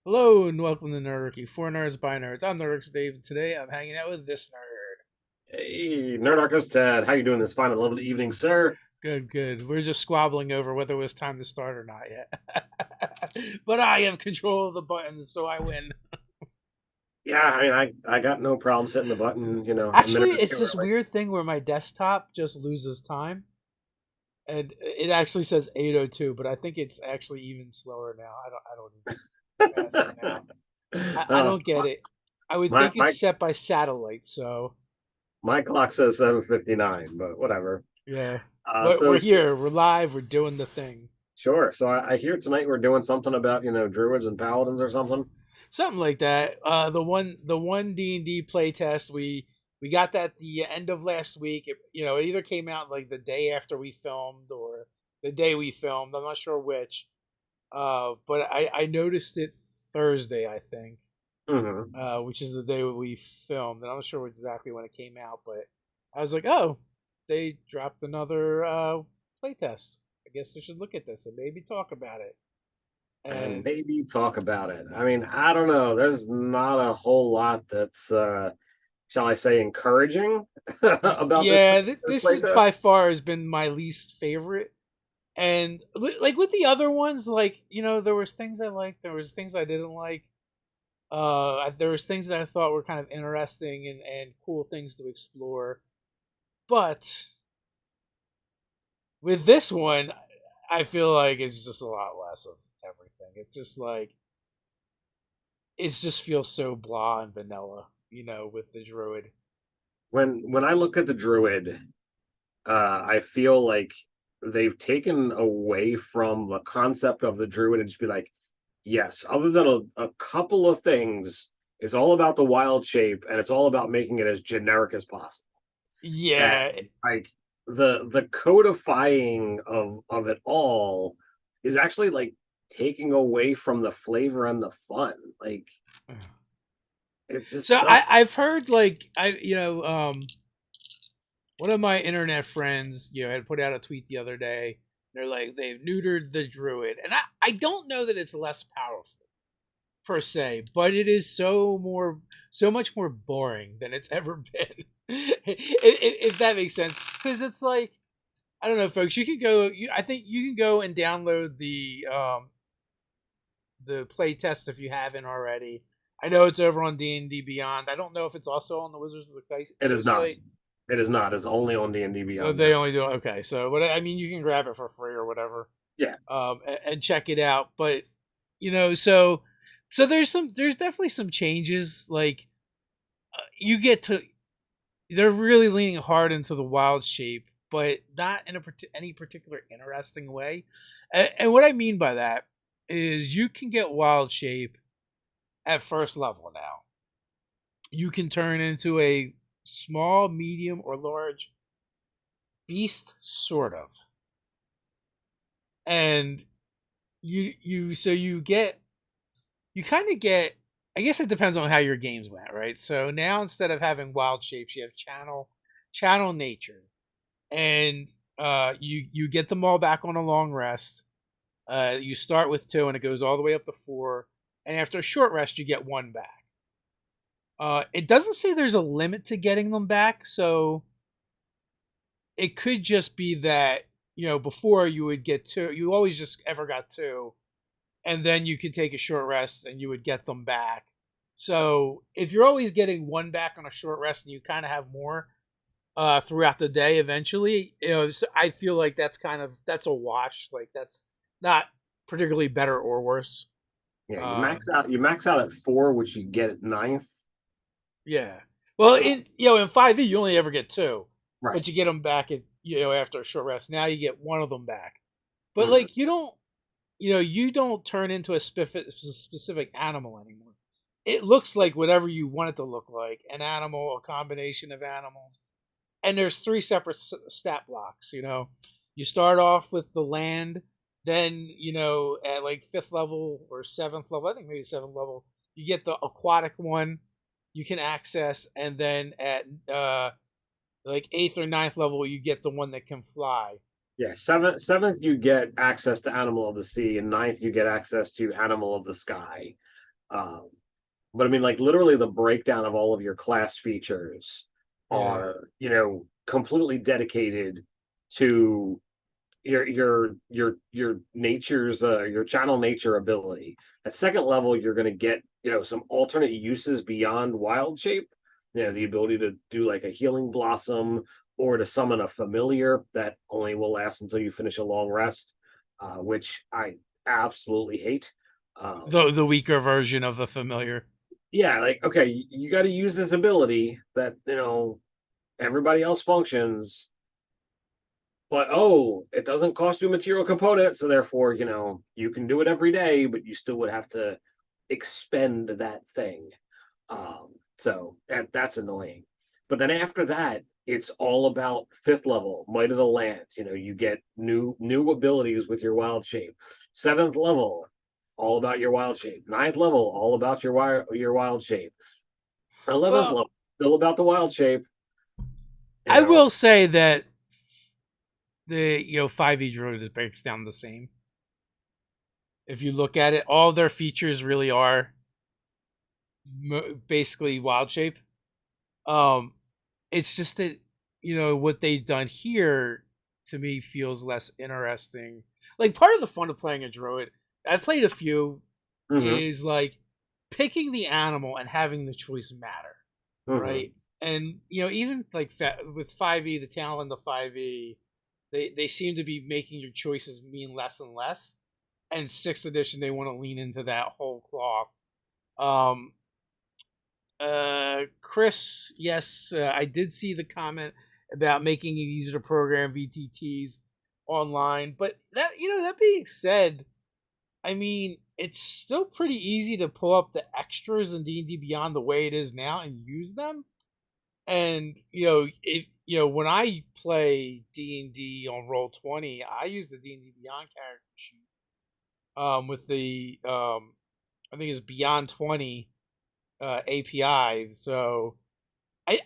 Hello and welcome to Nerdarchy. For nerds by nerds. I'm Nerdarchy Dave. Today I'm hanging out with this nerd. Hey, Nerdarchy Ted, how you doing this fine and lovely evening, sir? Good, good. We're just squabbling over whether it was time to start or not yet. But I have control of the buttons, so I win. Yeah, I got no problems hitting the button, a Actually, minute or it's two this early. weird thing where my desktop just loses time, and it actually says 8:02, but I think it's actually even slower now. I don't even faster now. I uh, don't get it. I would my think my it's set by satellite, so my clock says 7:59, but whatever. yeah. Uh, We're, so we're sh- here. We're live. We're doing the thing. sure. So I hear tonight we're doing something about druids and paladins or something. Something like that. The one D&D playtest we got that the end of last week. It either came out like the day after we filmed or the day we filmed. I'm not sure which. But I noticed it Thursday, I think, Hmm. which is the day we filmed, and I'm not sure exactly when it came out, but I was like, oh, they dropped another playtest. I guess I should look at this and maybe talk about it. And And maybe talk about it. I mean, I don't know. There's not a whole lot that's shall I say encouraging about this yeah, particular this is by playtest. far has been my least favorite. And like with the other ones, like there was things I liked, there was things I didn't like. There was things that I thought were kind of interesting and cool things to explore. But with this one, I feel like it's just a lot less of everything. It's just like it just feels so blah and vanilla, with the druid. When I look at the druid, I feel like they've taken away from the concept of the druid and just be like, yes, other than a couple of things, it's all about the wild shape and it's all about making it as generic as possible. And Yeah, like the codifying of it all is actually like taking away from the flavor and the fun. Like it's so just does. I've heard like one of my internet friends, had put out a tweet the other day. They're like they've neutered the druid, and I don't know that it's less powerful per se, but it is so much more boring than it's ever been. If that makes sense, because it's like I don't know, folks. You can go. I think you can go and download the play test if you haven't already. I know it's over on D&D Beyond. I don't know if it's also on the Wizards of the It is Coast not. site. It is not. It's only on D&D Beyond They now. only do okay. So, but I mean, you can grab it for free or whatever, Yeah. and check it out. But so there's definitely some changes. Like you get to, they're really leaning hard into the wild shape, but not in any particular interesting way. And what I mean by that is you can get wild shape at first level now. You can turn into a small, medium, or large beast, sort of, and you kind of get. I guess it depends on how your games went, right? So now instead of having wild shapes, you have channel nature, and you get them all back on a long rest. You start with two, and it goes all the way up to four, and after a short rest, you get one back. It doesn't say there's a limit to getting them back, so it could just be that before you would get two, you always just ever got two, and then you could take a short rest and you would get them back. So if you're always getting one back on a short rest and you kind of have more throughout the day, eventually, so I feel like that's a wash. Like that's not particularly better or worse. Yeah, you max Um, out you max out at four, which you get at ninth. yeah. Well, Uh, in 5e you only ever get two, right. but you get them back at after a short rest. Now you get one of them back, but Mhm. like you don't turn into a specific animal anymore. It looks like whatever you want it to look like, an animal, a combination of animals. And there's three separate stat blocks, You start off with the land, then, at like 5th level or 7th level, I think maybe 7th level, you get the aquatic one you can access, and then at like 8th or ninth level, you get the one that can fly. Yeah, seventh you get access to Animal of the Sea, and ninth you get access to Animal of the Sky. Um, but I mean, like literally the breakdown of all of your class features Yeah. are, completely dedicated to your nature's your channel nature ability. At second level, you're going to get some alternate uses beyond wild shape. The ability to do like a healing blossom or to summon a familiar that only will last until you finish a long rest, which I absolutely hate. The weaker version of the familiar. Yeah, like okay, you got to use this ability that everybody else functions, but oh, it doesn't cost you a material component, so therefore, you can do it every day, but you still would have to expend that thing. So that's annoying. But then after that, it's all about fifth level, Might of the Land. You get new abilities with your wild shape. Seventh level, all about your wild shape. Ninth level, all about your wild shape. 11th Well, level, still about the wild shape. You I know, will say that the 5e druid breaks down the same. If you look at it, all their features really are basically wild shape. Um, it's just that what they've done here to me feels less interesting. Like part of the fun of playing a druid, I've played a few, hmm is like picking the animal and having the choice matter, hmm right? And even like with 5e, the talent of 5e, they seem to be making your choices mean less and less. And sixth edition, they want to lean into that whole cloth. Um, Chris, yes, I did see the comment about making it easier to program VTTs online, but that being said, I mean, it's still pretty easy to pull up the extras in D&D Beyond the way it is now and use them. And if when I play D&D on Roll20, I use the D&D Beyond character sheet with the I think it's Beyond 20 API. So I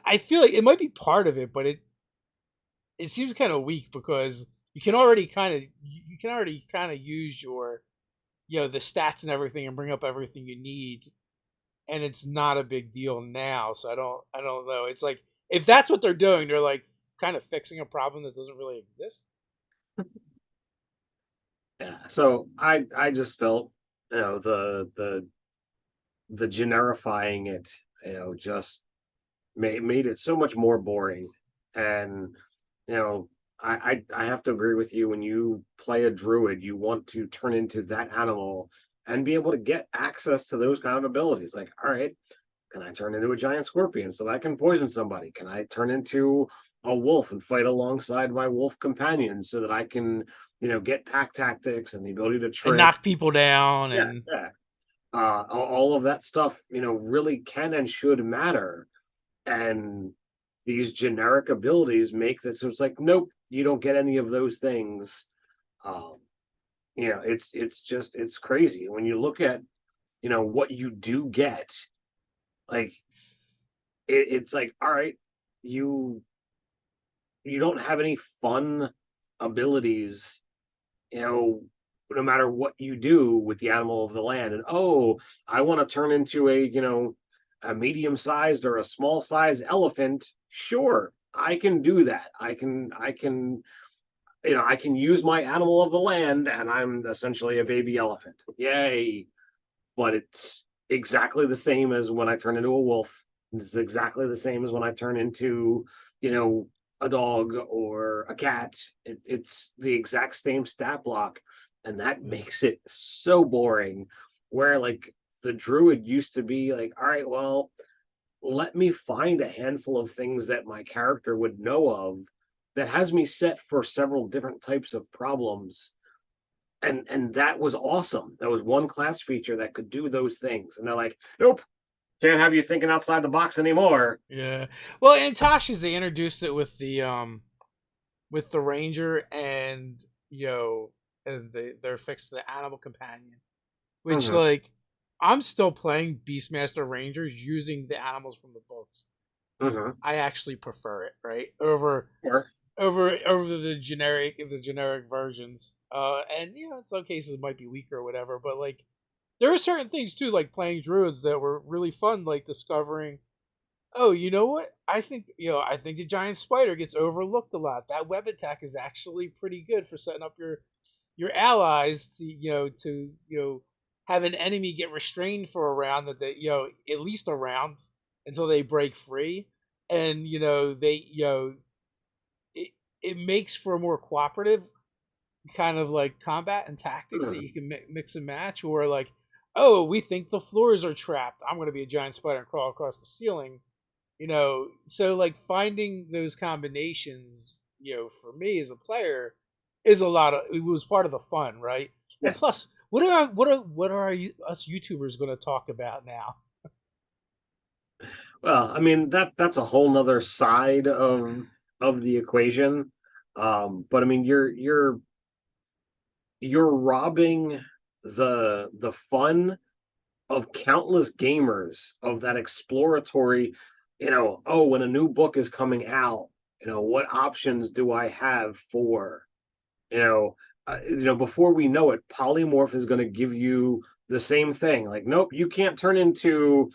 I feel like it might be part of it, but it seems kind of weak because you can already kind of use your the stats and everything and bring up everything you need, and it's not a big deal now. So I don't know. It's like if that's what they're doing, they're like kind of fixing a problem that doesn't really exist. Yeah. So I just felt the generifying it, just made it so much more boring. And you know, I have to agree with you. When you play a druid, you want to turn into that animal and be able to get access to those kind of abilities. Like, all right, can I turn into a giant scorpion so that I can poison somebody? Can I turn into a wolf and fight alongside my wolf companions so that I can, get pack tactics and the ability to And trip? knock people down Yeah, and yeah. All of that stuff, really can and should matter. And these generic abilities make that so it's like, nope, you don't get any of those things. Um, it's crazy when you look at what you do get. Like it's like, all right, you you don't have any fun abilities, no matter what you do with the animal of the land. And oh, I want to turn into a medium sized or a small sized elephant. Sure, I can do that. I can use my animal of the land and I'm essentially a baby elephant. Yay. But it's exactly the same as when I turn into a wolf. It's exactly the same as when I turn into, a dog or a cat. It's the exact same stat block. And that makes it so boring. Where like the druid used to be like, all right, well, let me find a handful of things that my character would know of that has me set for several different types of problems, and that was awesome. That was one class feature that could do those things, and they're like, nope, can't have you thinking outside the box anymore. yeah. Well, in Tasha's they introduced it with the ranger and and they're fixed to the animal companion, which Mm-hmm. like I'm still playing Beastmaster Rangers using the animals from the books. Mm-hmm. I actually prefer it, right? Over the generic versions. And in some cases it might be weaker or whatever, but like there are certain things too, like playing druids that were really fun, like discovering, oh, you know what? I think the giant spider gets overlooked a lot. That web attack is actually pretty good for setting up your allies to have an enemy get restrained for a round, that they at least a round until they break free, and it makes for a more cooperative kind of like combat and tactics that you can mix and match. Or like, oh, we think the floors are trapped, I'm going to be a giant spider and crawl across the ceiling. So like finding those combinations, for me as a player, is a lot of it was part of the fun, right? And Yeah. plus, what are us YouTubers going to talk about now? Well, I mean that's a whole nother side of the equation. But I mean you're robbing the fun of countless gamers of that exploratory, oh, when a new book is coming out, what options do I have for, you know, before we know it, polymorph is going to give you the same thing. Like, nope, you can't turn into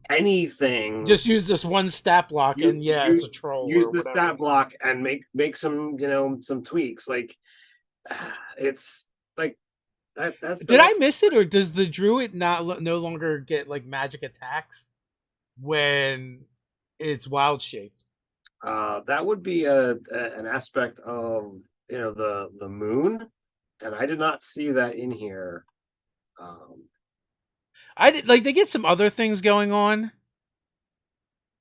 anything. Just use this one stat block, You and yeah, it's you a troll use or the whatever. stat block and make some, some tweaks. Like, it's like that's the Did I next. miss it, or does the druid no longer get like magic attacks when it's wild shaped? That would be an aspect of, the moon, and I did not see that in here. Um, I did like they get some other things going on,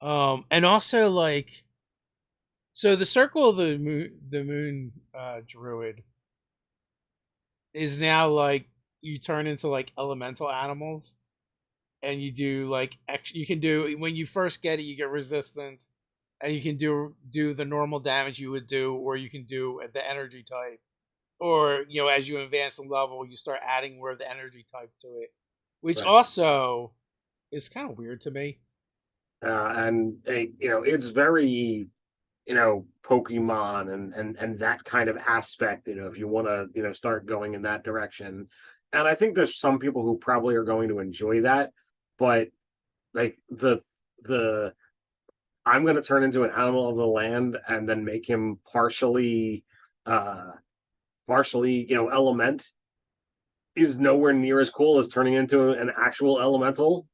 and also like so the circle of the moon druid is now like you turn into like elemental animals, and you do like you can do when you first get it, you get resistance, and you can do the normal damage you would do, or you can do the energy type, or as you advance the level, you start adding more of the energy type to it, which right. also is kind of weird to me. And it's very, Pokemon and that kind of aspect. If you want to, start going in that direction, and I think there's some people who probably are going to enjoy that, but like the I'm going to turn into an animal of the land and then make him uh partially, element, is nowhere near as cool as turning into an actual elemental.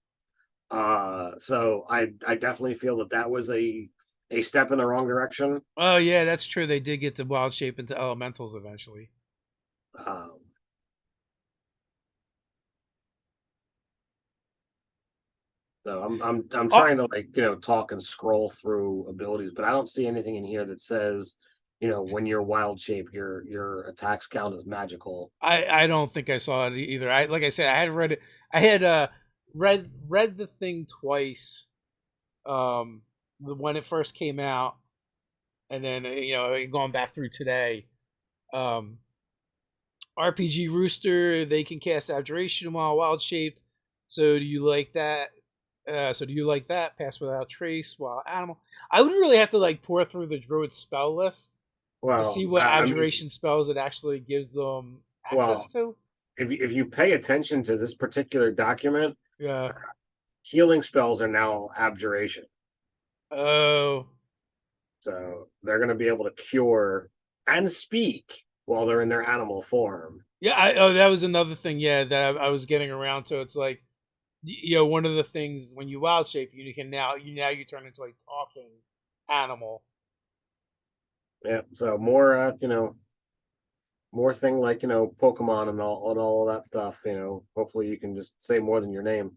So I definitely feel that was a step in the wrong direction. Oh yeah, that's true. They did get the wild shape into elementals eventually. Um, so I'm Oh, trying to, like, talk and scroll through abilities, but I don't see anything in here that says, when you're wild shape, your attacks count as magical. I don't think I saw it either. I like I said, I had read it. I had read the thing twice. When it first came out, and then going back through today. Um, RPG Rooster, they can cast Abjuration while wild shaped. So do you like that? Pass without trace while animal. I would really have to like pour through the druid spell list to see Well, what I mean, abjuration spells it actually gives them access well, to. if you pay attention to this particular document, Yeah. healing spells are now abjuration. Oh. So they're going to be able to cure and speak while they're in their animal form. Yeah. That was another thing. Yeah, that I was getting around to. It's like one of the things when you wild shape, you can you turn into a talking animal. Yeah. So more, more thing like, Pokemon and all of that stuff. Hopefully you can just say more than your name.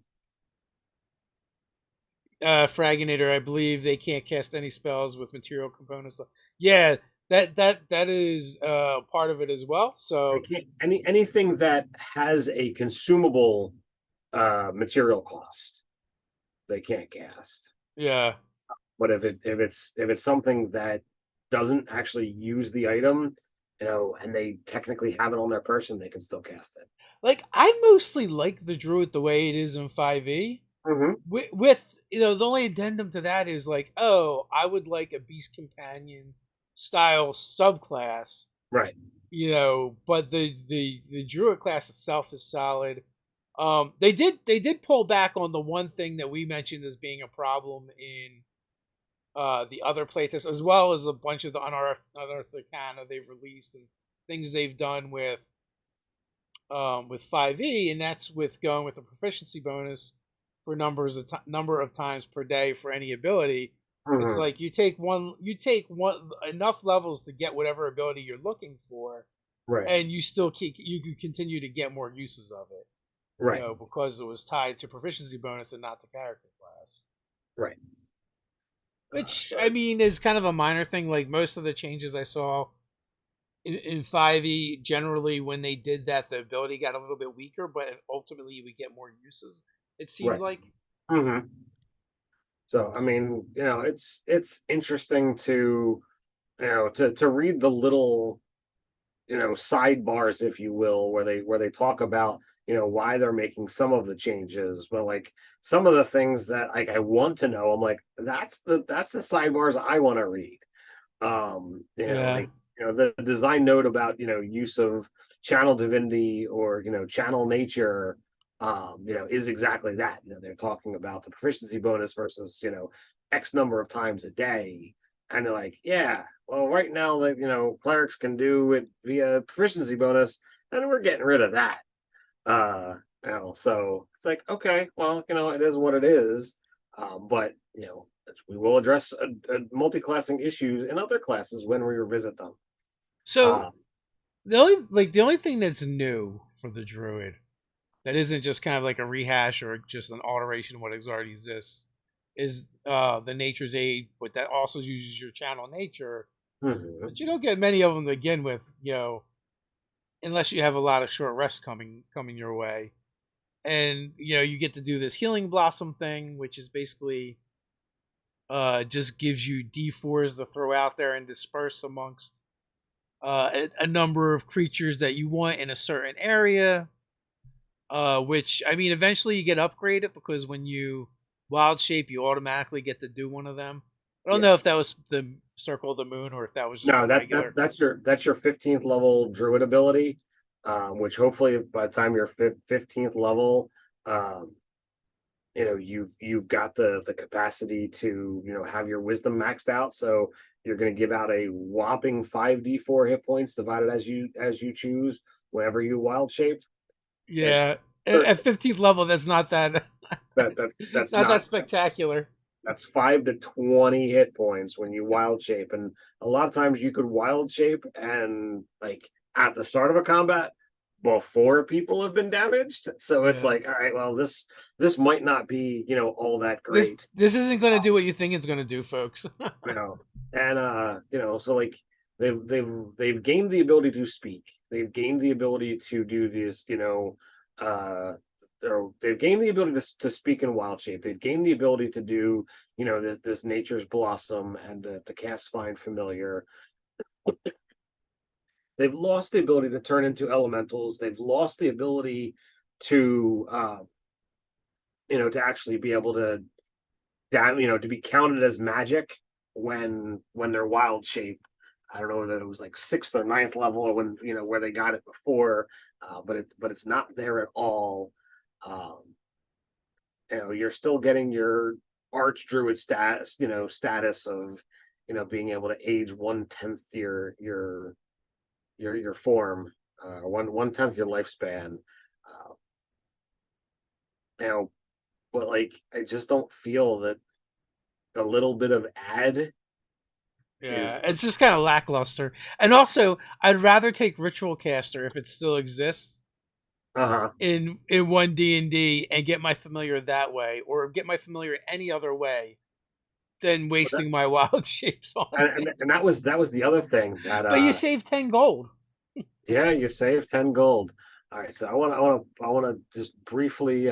Fraginator, I believe they can't cast any spells with material components. Yeah, that is part of it as well. They So can't anything that has a consumable material cost. They can't cast. yeah, But if it's something that doesn't actually use the item, and they technically have it on their person, they can still cast it. like I mostly like the druid the way it is in 5e. Mm-hmm. With the only addendum to that is like, oh, I would like a beast companion style subclass. Right. But the druid class itself is solid. They did pull back on the one thing that we mentioned as being a problem in the other playtests, as well as a bunch of the unearthed arcana they've released and things they've done with 5e, and that's with going with the proficiency bonus for number of times per day for any ability. It's Mhm. like you take one enough levels to get whatever ability you're looking for, Right. and you can continue to get more uses of it, Right. because it was tied to proficiency bonus and not the character class. Right. Which, So I mean, is kind of a minor thing. Like most of the changes I saw in 5e, generally when they did that, the ability got a little bit weaker, but ultimately we get more uses. It seemed right. like. hmm So I So, mean, it's interesting to to read the little sidebars, if you will, where they talk about why they're making some of the changes, but like some of the things that like I want to know, I'm like that's the sidebars I want to read. yeah. Like the design note about use of channel divinity or channel nature, is exactly that. They're talking about the proficiency bonus versus x number of times a day, and they're like, yeah, well, right now, like clerics can do it via proficiency bonus, and we're getting rid of that. So it's like, okay, well, it is what it is. But we will address multi-classing issues in other classes when we revisit them. So Um, the only thing that's new for the druid that isn't just kind of like a rehash or just an alteration of what already exists is the nature's aid, but that also uses your channel nature. mhm. But you don't get many of them to begin with, unless you have a lot of short rests coming your way. And you get to do this healing blossom thing, which is basically just gives you d4s to throw out there and disperse amongst a number of creatures that you want in a certain area. Which, I mean, eventually you get upgraded because when you wild shape, you automatically get to do one of them. I don't know Yes. if that was the Circle of the Moon or if that was just a No, regular. that's your 15th level druid ability, which hopefully by the time you're 15th level, um, you've got the capacity to have your wisdom maxed out, so you're going to give out a whopping 5d4 hit points divided as you choose whenever you wild shape. Like Yeah, er, at 15th level, that's not that that's not that not spectacular. that's 5 to 20 hit points when you wild shape, and a lot of times you could wild shape and like at the start of a combat before people have been damaged, so it's Yeah, like, all right, well, this might not be all that this great. this isn't going to do what you think it's going to do, folks. you know and so like they've gained the ability to speak, they've gained the ability to do this, uh they've gained the ability to speak in wild shape, they've gained the ability to do this nature's blossom and to cast find familiar. They've lost the ability to turn into elementals, they've lost the ability to to actually be able to to be counted as magic when they're wild shape. I don't know that it was like sixth or ninth level or when where they got it before, but it's not there at all. Um, you're still getting your arch druid status of being able to age 1/10 your form, 1/10 your lifespan. Uh, you know, but like I just don't feel that the little bit of ad Yeah, is it's just kind of lackluster. And also, I'd rather take Ritual Caster if it still exists uh-huh. in one D&D and get my familiar that way, or get my familiar any other way than But that wasting my wild shapes on it. and that was the other thing that But you save 10 gold. yeah, you save 10 gold. All right, so I want to just briefly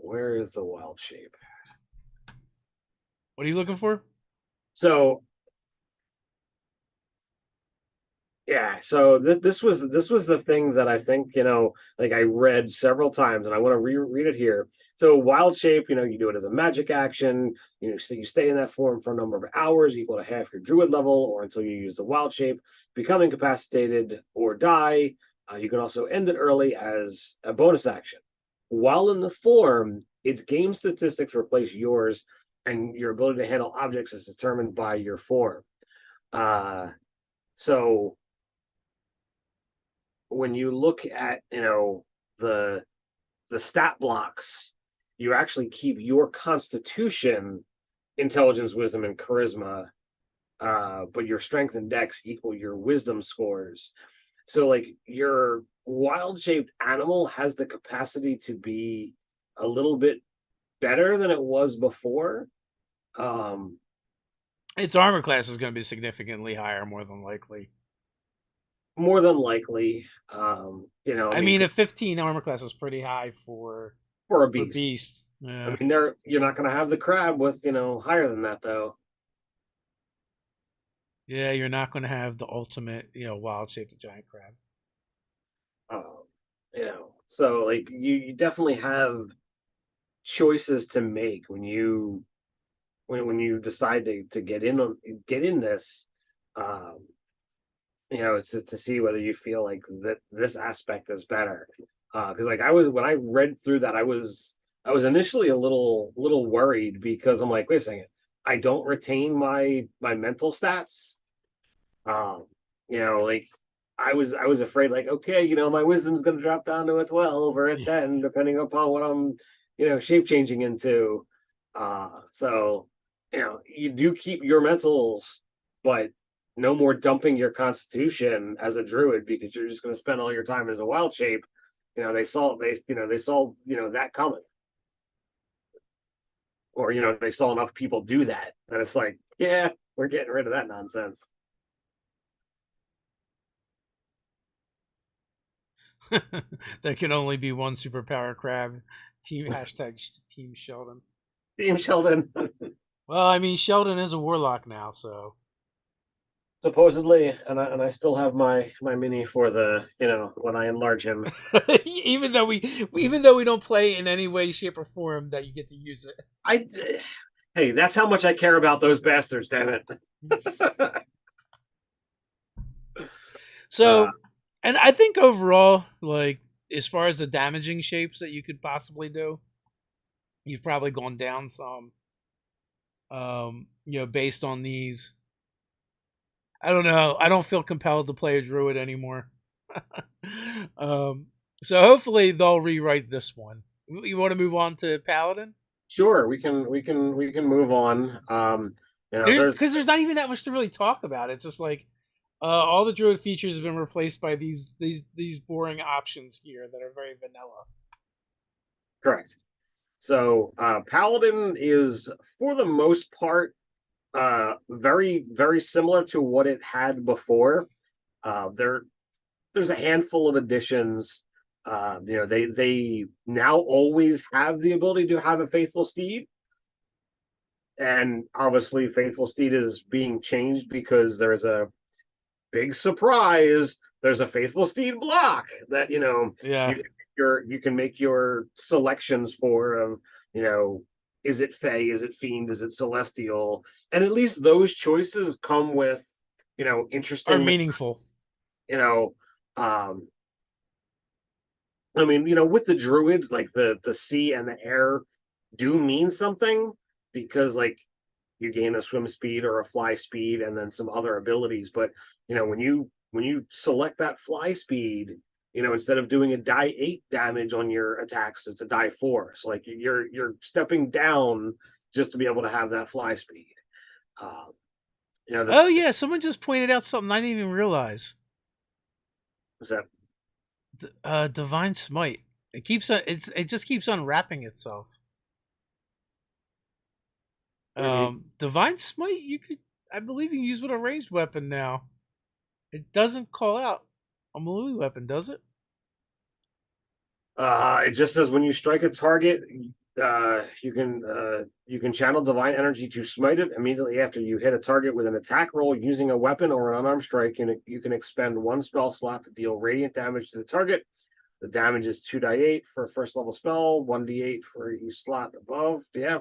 where is the wild shape? What are you looking for? So yeah, so this was the thing that I think like I read several times, and I want to reread it here. So wild shape, you do it as a magic action. So you stay in that form for a number of hours, equal to half your druid level, or until you use the wild shape, become incapacitated or die. You can also end it early as a bonus action. While in the form, its game statistics replace yours, and your ability to handle objects is determined by your form. So when you look at the stat blocks, you actually keep your constitution, intelligence, wisdom, and charisma, but your strength and dex equal your wisdom scores. So like your wild shaped animal has the capacity to be a little bit better than it was before. Its armor class is going to be significantly higher, more than likely. More than likely, I mean, a 15 armor class is pretty high for a beast. beasts. I Yeah. mean, you're not going to have the crab with higher than that though. Yeah, you're not going to have the ultimate, wild shaped giant crab. Um, so like you definitely have choices to make when you decide to get in this. Um, it's just to see whether you feel like that this aspect is better. Because like when I read through that, I was initially a little worried because I'm like, wait a second, I don't retain my mental stats. Um, like I was afraid like, okay, my wisdom's gonna drop down to a 12 or a 10, depending upon what I'm, shape changing into. So you do keep your mentals, but no more dumping your constitution as a druid because you're just gonna spend all your time as a wild shape. They saw that coming. Or they saw enough people do that. And it's like, yeah, we're getting rid of that nonsense. There can only be one superpower crab. Team Sheldon. Team Sheldon. Well, I mean, Sheldon is a warlock now, so Supposedly, and I still have my mini for the when I enlarge him. even though we don't play in any way, shape, or form, that you get to use it. I Hey, that's how much I care about those bastards. Damn it. So, and I think overall, like as far as the damaging shapes that you could possibly do, you've probably gone down some. Based on these. I don't know. I don't feel compelled to play a druid anymore. um, so hopefully they'll rewrite this one. You want to move on to paladin? Sure, we can move on. There's not even that much to really talk about. It's just like all the druid features have been replaced by these boring options here that are very vanilla. Correct. So paladin is for the most part very very similar to what it had before. There's a handful of additions. They now always have the ability to have a faithful steed, and obviously faithful steed is being changed because there's a big surprise. There's a faithful steed block that Yeah. you can make your selections for of is it Fey, is it Fiend, is it Celestial, and at least those choices come with Are interesting meaningful. you know um I mean, with the druid, like the sea and the air do mean something because like you gain a swim speed or a fly speed and then some other abilities. But when you select that fly speed, instead of doing a die 8 damage on your attacks, it's a die 4. So like you're stepping down just to be able to have that fly speed. Um, Oh yeah, someone just pointed out something I didn't even realize. that Divine Smite. It just keeps unwrapping itself. Divine Smite, I believe you can use with a ranged weapon now. It doesn't call out a melee weapon, does it? It just says when you strike a target, you can channel divine energy to smite it immediately after you hit a target with an attack roll using a weapon or an unarmed strike. You can expend one spell slot to deal radiant damage to the target. The damage is 2d8 for a first level spell, 1d8 for each slot above. Yeah.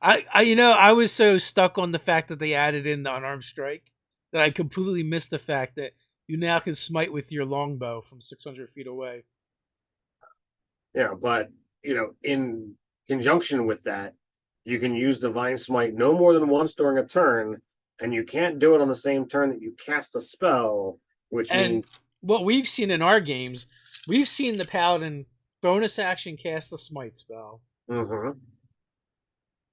I was so stuck on the fact that they added in the unarmed strike that I completely missed the fact that you now can smite with your longbow from 600 feet away. Yeah, but in conjunction with that, you can use Divine Smite no more than once during a turn, and you can't do it on the same turn that you cast a spell, which And means what we've seen in our games, we've seen the paladin bonus action cast the smite spell, mhm,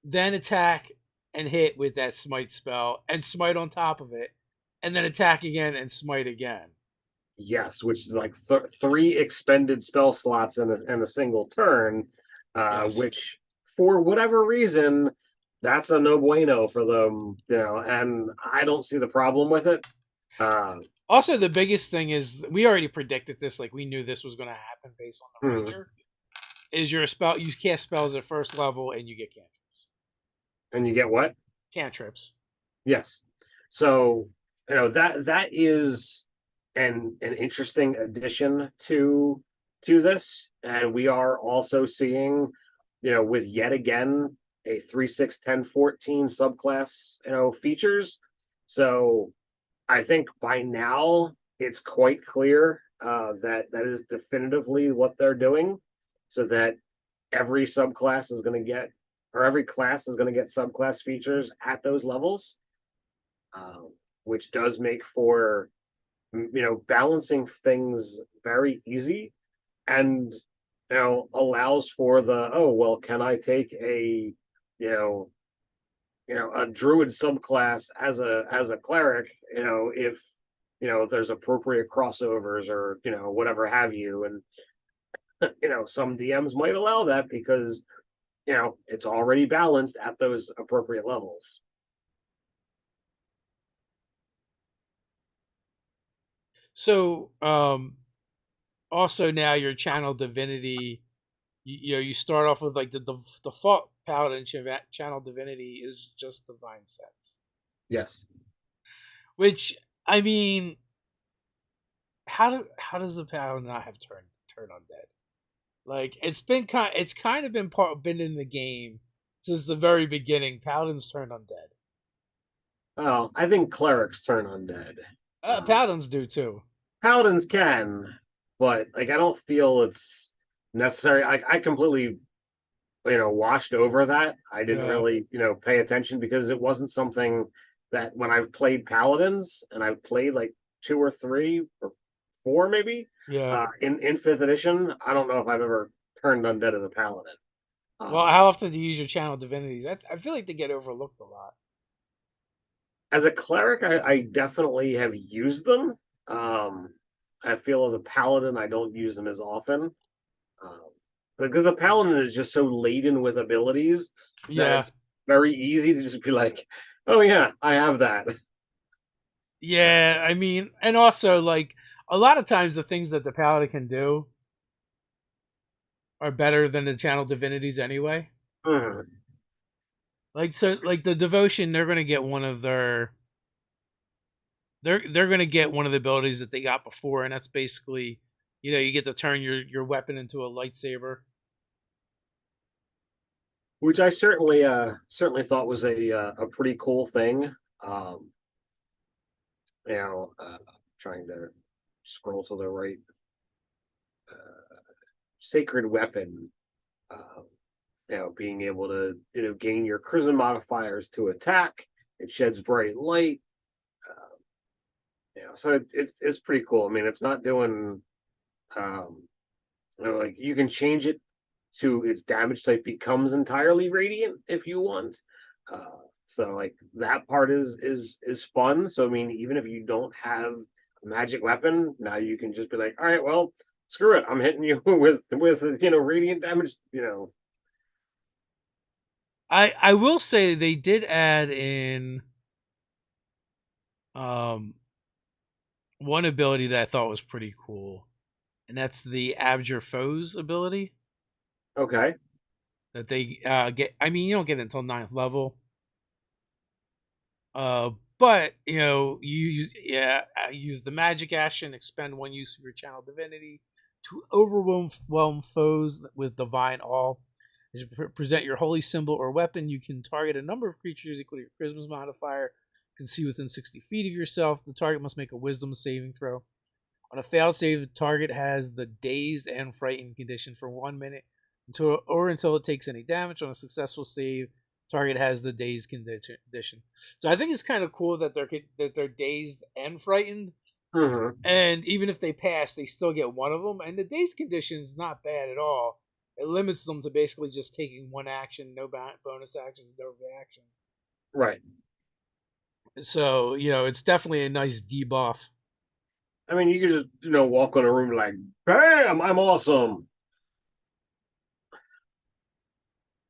then attack and hit with that smite spell, and smite on top of it, and then attack again and smite again. yes, which is like three expended spell slots in a single turn, Yes. which for whatever reason, that's a no bueno for them, and I don't see the problem with it. Uh, Also, the biggest thing is we already predicted this, like we knew this was going to happen based on the hmm, ranger. Is your spell you cast spells at first level and you get cantrips. and you get what? Cantrips. Yes. So, that is an interesting addition to this. And we are also seeing, with yet again a 3, 6, 10, 14 subclass, features. So I think by now it's quite clear that is definitively what they're doing, so that every subclass is going to get, or every class is going to get subclass features at those levels, which does make for balancing things very easy, and allows for the, oh well, can I take a a druid subclass as a cleric, if there's appropriate crossovers or whatever have you, and some DMs might allow that because it's already balanced at those appropriate levels. So, also now your channel divinity, you start off with like the default paladin channel divinity is just divine sense, Yes. which I mean, how does the paladin not have turn undead? Like it's kind of been in the game since the very beginning. Paladins turn undead. Well, I think clerics turn undead. Paladins do too. Paladins can, but like I don't feel it's necessary. I completely washed over that. I didn't Yeah, really pay attention because it wasn't something that when I've played paladins, and I've played like 2 or 3 or 4 maybe yeah. in fifth edition. I don't know if I've ever turned undead as a paladin. Well, Um, how often do you use your channel divinities? I feel like they get overlooked a lot. as a cleric, I definitely have used them. Um, I feel as a paladin, I don't use them as often. Um, because a paladin is just so laden with abilities that Yeah, it's very easy to just be like, oh yeah, I have that. yeah. I mean, and also like a lot of times the things that the paladin can do are better than the channel divinities anyway. Hmm. Like so, like the devotion, they're gonna get one of their they're gonna get one of the abilities that they got before, and that's basically, you get to turn your weapon into a lightsaber. Which I certainly thought was a pretty cool thing. Um, trying to scroll to the right. Sacred weapon. Uh, being able to gain your charisma modifiers to attack. It sheds bright light. So it's pretty cool. I mean, it's not doing um, like you can change it to its damage type becomes entirely radiant if you want. So like that part is fun. So I mean, even if you don't have a magic weapon, now you can just be like, all right, well, screw it, I'm hitting you with radiant damage. I will say they did add in um one ability that I thought was pretty cool, and that's the Abjure Foes ability Okay. that they get. I mean, you don't get it until ninth level, uh, but use the magic action, expend one use of your channel divinity to overwhelm foes with divine awe. As you present your holy symbol or weapon, you can target a number of creatures equal to your charisma modifier. can see within 60 feet of yourself. The target must make a wisdom saving throw. On a failed save, the target has the dazed and frightened condition for 1 minute until it takes any damage. On a successful save, target has the dazed condition. So I think it's kind of cool that they're dazed and frightened, and even if they pass, they still get one of them. And the dazed condition is not bad at all. It limits them to basically just taking one action, no bonus actions, no reactions. Right. So it's definitely a nice debuff. I mean, you could just walk on a room like, bam, I'm awesome.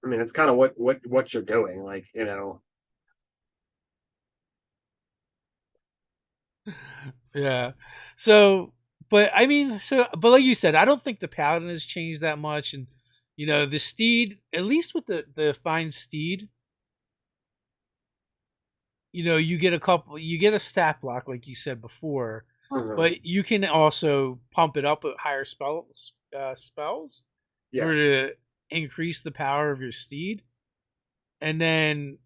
I mean, it's kind of what you're doing, like Yeah. So, but I mean, but like you said, I don't think the paladin has changed that much, and the steed, at least with the fine steed, you get a stat block like you said before, but you can also pump it up with higher spells in order to increase the power of your steed, and then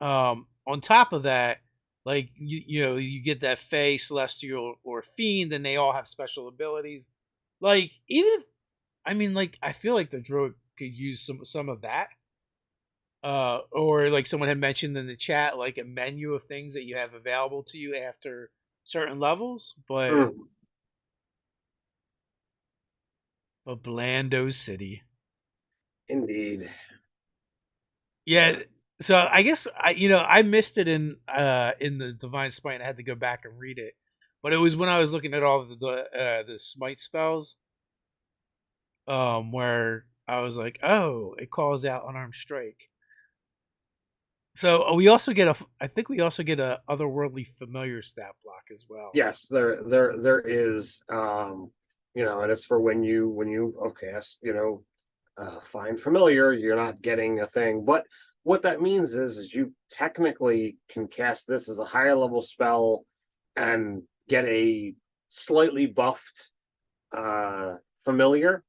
on top of that, like you get that Fey, Celestial, or Fiend, and they all have special abilities. Like even if I feel like the Druid could use some of that. Or like someone had mentioned in the chat, like a menu of things that you have available to you after certain levels, but Blando City. Indeed. Yeah. So I guess I missed it in the Divine Smite. And I had to go back and read it, but it was when I was looking at all the Smite spells, where I was like, oh, it calls out Unarmed Strike. So we also get I think we also get a otherworldly familiar stat block as well. Yes, there is, and it's for when you cast, find familiar, you're not getting a thing. But what that means is you technically can cast this as a higher level spell and get a slightly buffed familiar.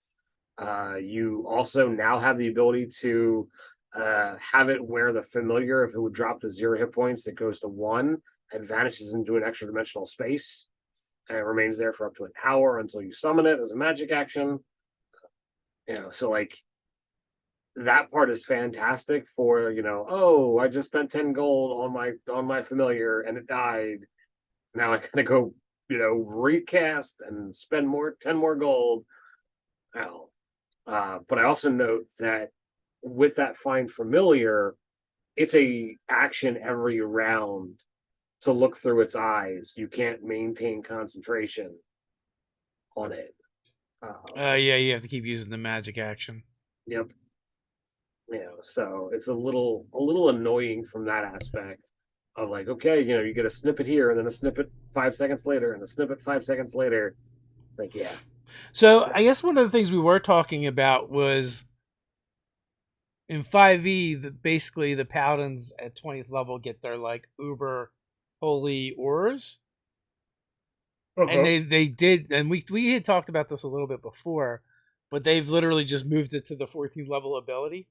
You also now have the ability to have it where the familiar, if it would drop to 0 hit points, it goes to 1. It vanishes into an extra dimensional space and it remains there for up to an hour until you summon it as a magic action. So like that part is fantastic for oh, I just spent 10 gold on my familiar and it died. Now I gotta go recast and spend 10 more gold. But I also note that with that find familiar, it's a action every round to look through its eyes. You can't maintain concentration on it. Yeah, you have to keep using the magic action. Yep. So it's a little annoying from that aspect of like, okay, you get a snippet here and then a snippet 5 seconds later and a snippet 5 seconds later. It's like, yeah. So I guess one of the things we were talking about was in 5e, basically the paladins at 20th level get their like uber holy auras. And they did, and we had talked about this a little bit before, but they've literally just moved it to the 14th level ability.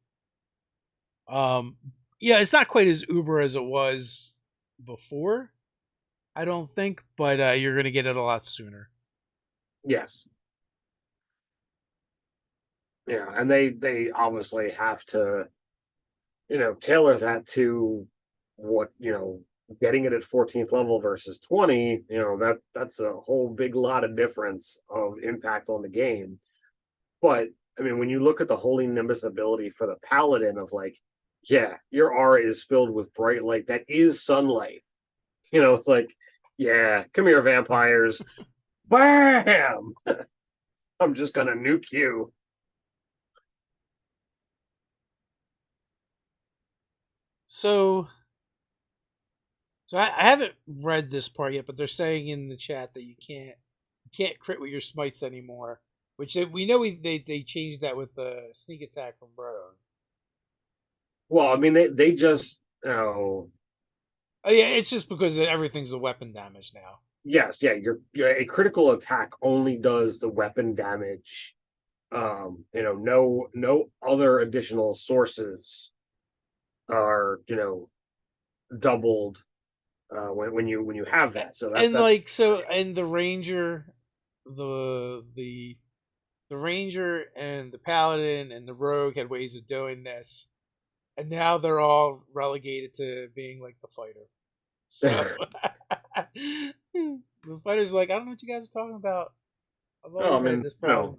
Yeah, it's not quite as uber as it was before, I don't think, but you're gonna get it a lot sooner. Yes. Yeah, and they obviously have to tailor that to what getting it at 14th level versus 20, that's a whole big lot of difference of impact on the game. But I mean, when you look at the Holy Nimbus ability for the Paladin of like, yeah, your aura is filled with bright light that is sunlight. It's like, yeah, come here, vampires. Bam! I'm just gonna nuke you. So I haven't read this part yet, but they're saying in the chat that you can't crit with your smites anymore, which we know they changed that with the sneak attack from Brown. Well, I mean, they just Oh yeah, it's just because everything's a weapon damage now. Yes, yeah, a critical attack only does the weapon damage. No other additional sources are doubled when you have that. So And like that's so, and the ranger, the the ranger and the paladin and the rogue had ways of doing this, and now they're all relegated to being like the fighter. So the fighter's like, I don't know what you guys are talking about. I've oh, always I had mean, this problem.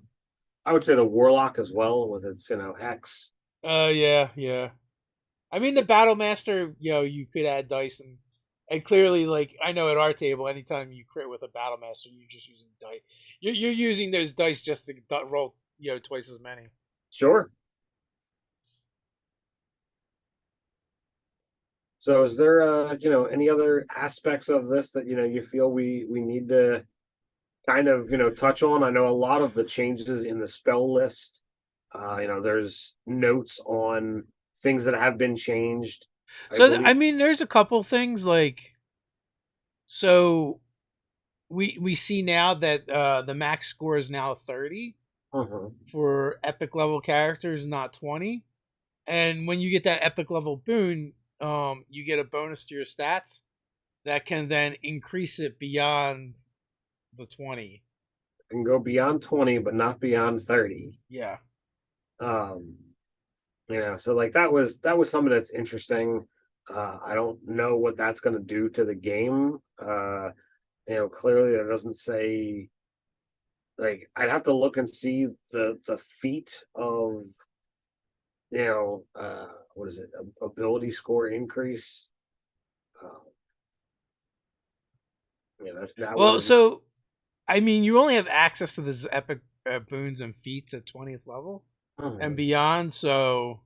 I would say the warlock as well with its hex. Yeah, yeah. I mean, the battle master, you could add dice and clearly, like I know at our table, anytime you crit with a battle master, you're just using dice. You're using those dice just to roll, twice as many. Sure. So is there any other aspects of this that you feel we need to kind of touch on? I know a lot of the changes in the spell list. There's notes on things that have been changed, I So I believe. mean, there's a couple things like so we see now that the max score is now 30 Uh-huh. for epic level characters, not 20. And when you get that epic level boon, you get a bonus to your stats that can then increase it beyond the 20. Can go beyond 20, but not beyond 30. Yeah. Um, so like that was something that's interesting. I don't know what that's going to do to the game. Clearly it doesn't say, like, I'd have to look and see the feat of what is it, ability score increase. uh, that Well, was. so I mean, you only have access to this epic boons and feats at 20th level and Mhm. beyond. So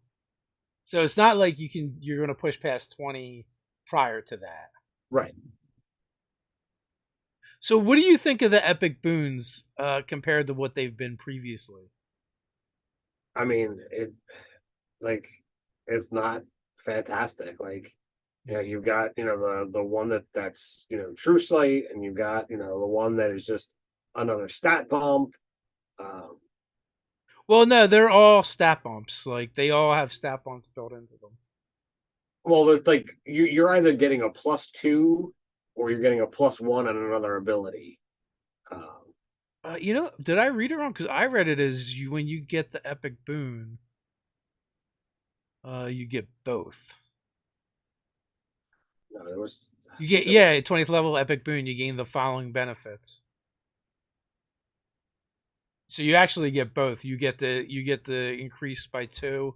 it's not like you're going to push past 20 prior to that. Right. So what do you think of the epic boons compared to what they've been previously? I mean, like it's not fantastic. Like, you've got the one that's true sight, and you've got the one that is just another stat bump. um Well, no, they're all stat bumps. Like they all have stat bumps built into them. well, there's like you're either getting a +2 or you're getting a +1 on another ability. um Did I read it wrong? Because I read it as when you get the epic boon, you get both. no, there was You shit, get there was 20th level epic boon. You gain the following benefits. So you actually get both. You get the increase by 2,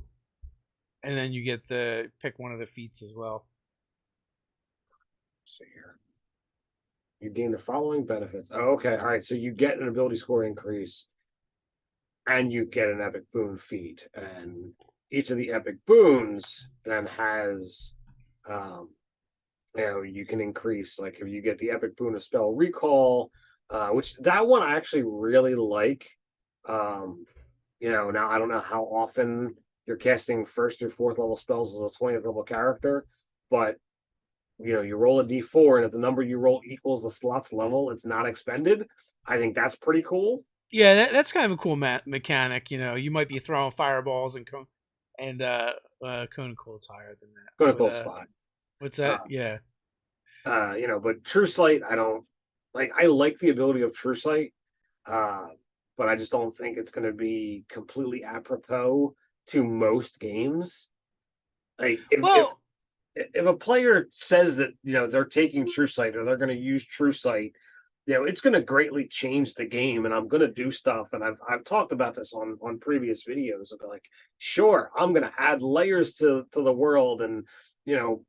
and then you get the pick one of the feats as well. let's see here. You gain the following benefits. Oh, okay, all right, so you get an ability score increase and you get an epic boon feat, and each of the epic boons then has um you can increase, like, if you get the epic boon of spell recall, which that one I actually really like. Now I don't know how often you're casting first or fourth level spells as a 20th level character, but you roll a d4, and if the number you roll equals the slot's level, it's not expended. I think that's pretty cool. Yeah, that's kind of a cool mechanic. You might be throwing fireballs and cone cold's higher than that. Going to But cool spot. what's uh, that? Yeah. but True Sight, I don't like. I like the ability of True Sight, uh, but I just don't think it's going to be completely apropos to most games. Like, Well, if a player says that they're taking True Sight or they're going to use True Sight, it's going to greatly change the game, and I'm going to do stuff. And I've talked about this on previous videos about, like, sure, I'm going to add layers to the world, and you know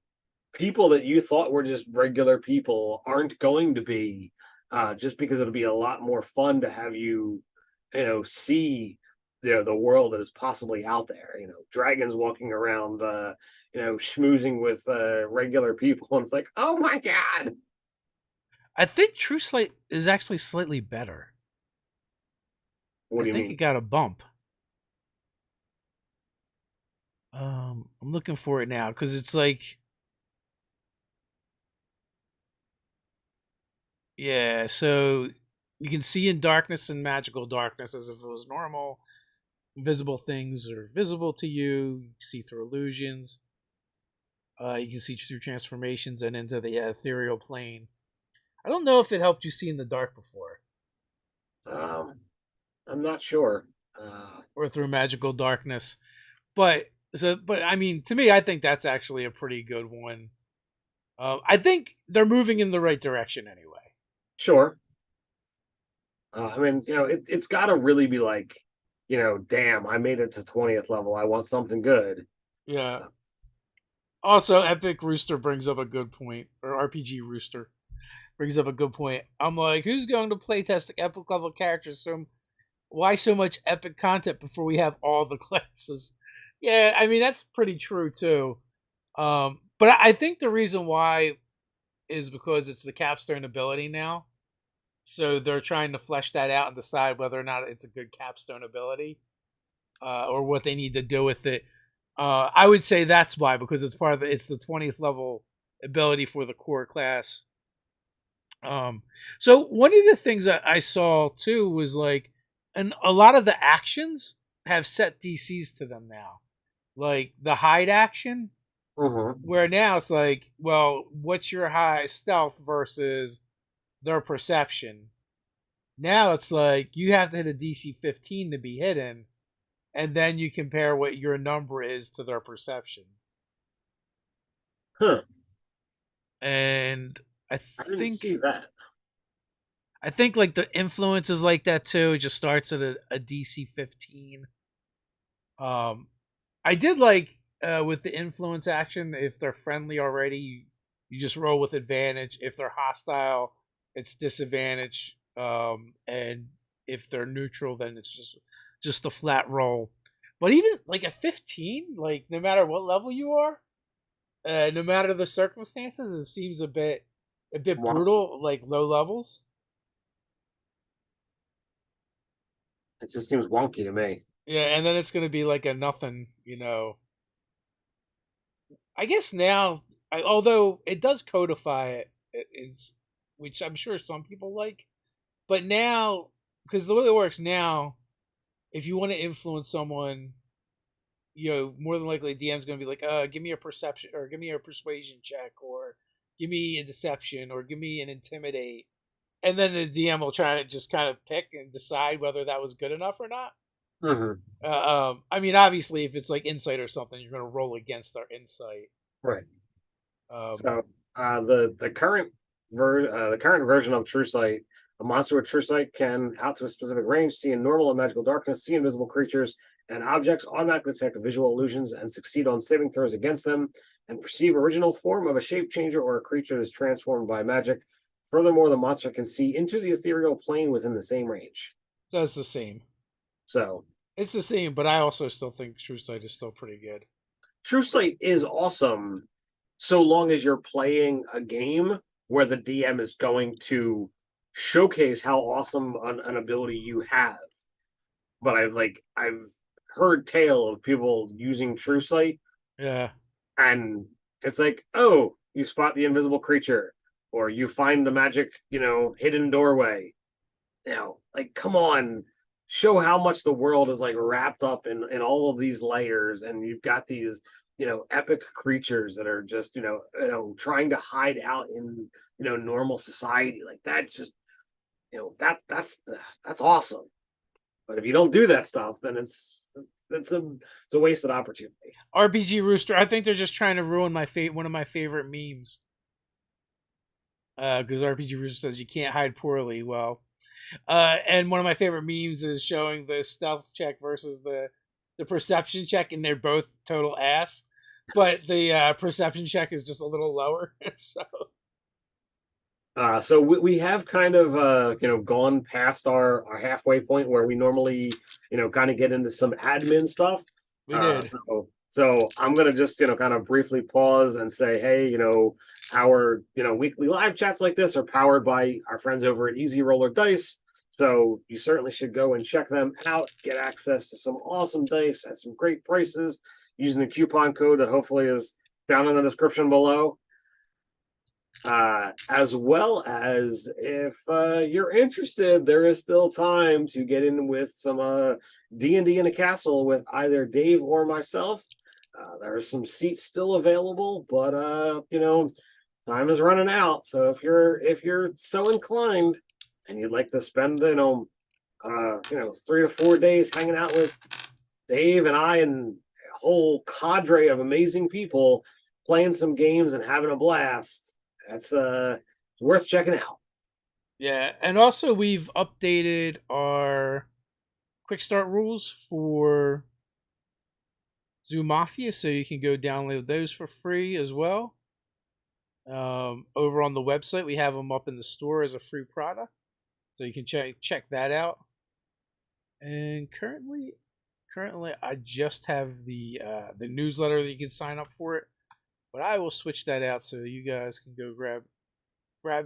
people that you thought were just regular people aren't going to be, just because it'll be a lot more fun to have see the world that is possibly out there. Dragons walking around, schmoozing with regular people, and it's like, oh my god. I think True Slate is actually slightly better. What I do you think it mean? got a bump. I'm looking for it now because it's like, yeah. So you can see in darkness and magical darkness as if it was normal. Invisible things are visible to you. You see through illusions. You can see through transformations and into the ethereal plane. I don't know if it helped you see in the dark before, I'm not sure. or through magical darkness, but I mean, to me, I think that's actually a pretty good one. I think they're moving in the right direction anyway. Sure. I mean, it's got to really be like, damn, I made it to 20th level. I want something good. Yeah. Also, Epic Rooster brings up a good point, or RPG Rooster brings up a good point. I'm like, who's going to playtest the epic level characters? So why so much epic content before we have all the classes? Yeah, I mean that's pretty true too. But I think the reason why is because it's the capstone ability now. So they're trying to flesh that out and decide whether or not it's a good capstone ability, or what they need to do with it. I would say that's why, because it's part of it's the 20th level ability for the core class. So one of the things that I saw too was like, and a lot of the actions have set DCs to them now, like the hide action, where now it's like, well, what's your high stealth versus their perception? Now it's like you have to hit a DC 15 to be hidden, and then you compare what your number is to their perception. Huh. And I I didn't think see that. I think like the influence is like that too. It just starts at a DC 15. I did like with the influence action, if they're friendly already, you just roll with advantage. If they're hostile, it's disadvantage. And if they're neutral, then it's just a flat roll. But even like a 15, like no matter what level you are, no matter the circumstances, it seems a bit Wow. brutal. Like low levels. It just seems wonky to me. Yeah, and then it's gonna be like a nothing. I guess now, although it does codify it's which I'm sure some people like, but now because the way it works now, if you want to influence someone, more than likely DM's gonna be like, give me a perception or give me a persuasion check or give me a deception or give me an intimidate, and then the DM will try to just kind of pick and decide whether that was good enough or not. I mean, obviously, if it's like insight or something, you're going to roll against their insight. Right. Um, So the current version of True Sight, a monster with True Sight can, out to a specific range, see in normal and magical darkness, see invisible creatures and objects, automatically detect visual illusions, and succeed on saving throws against them, and perceive original form of a shape changer or a creature that is transformed by magic. Furthermore, the monster can see into the ethereal plane within the same range. so it's the same. So It's the same, but I also still think True Sight is still pretty good. True Sight is awesome so long as you're playing a game where the DM is going to showcase how awesome an ability you have. But I've heard tale of people using True Sight, Yeah. and it's like, oh, you spot the invisible creature, or you find the magic, hidden doorway. Like, come on, show how much the world is like wrapped up in all of these layers, and you've got these epic creatures that are just trying to hide out in normal society. Like that's just that's awesome. But if you don't do that stuff, then it's a wasted opportunity. RPG Rooster, I think they're just trying to ruin one of my favorite memes. Because RPG Rooster says you can't hide poorly. Well, and one of my favorite memes is showing the stealth check versus the perception check, and they're both total ass. But the perception check is just a little lower. So we have kind of gone past our halfway point where we normally kind of get into some admin stuff. We did. So I'm gonna just kind of briefly pause and say, hey, our weekly live chats like this are powered by our friends over at Easy Roller Dice. So you certainly should go and check them out, get access to some awesome dice at some great prices using the coupon code that hopefully is down in the description below. As well as if you're interested, there is still time to get in with some D&D in a castle with either Dave or myself. There are some seats still available, but time is running out. So if you're so inclined and you'd like to spend 3 to 4 days hanging out with Dave and I and a whole cadre of amazing people playing some games and having a blast, that's worth checking out. Yeah, and also we've updated our quick start rules for Zoo Mafia, so you can go download those for free as well. Over on the website, we have them up in the store as a free product, so you can check that out. And currently, I just have the newsletter that you can sign up for it, but I will switch that out so you guys can go grab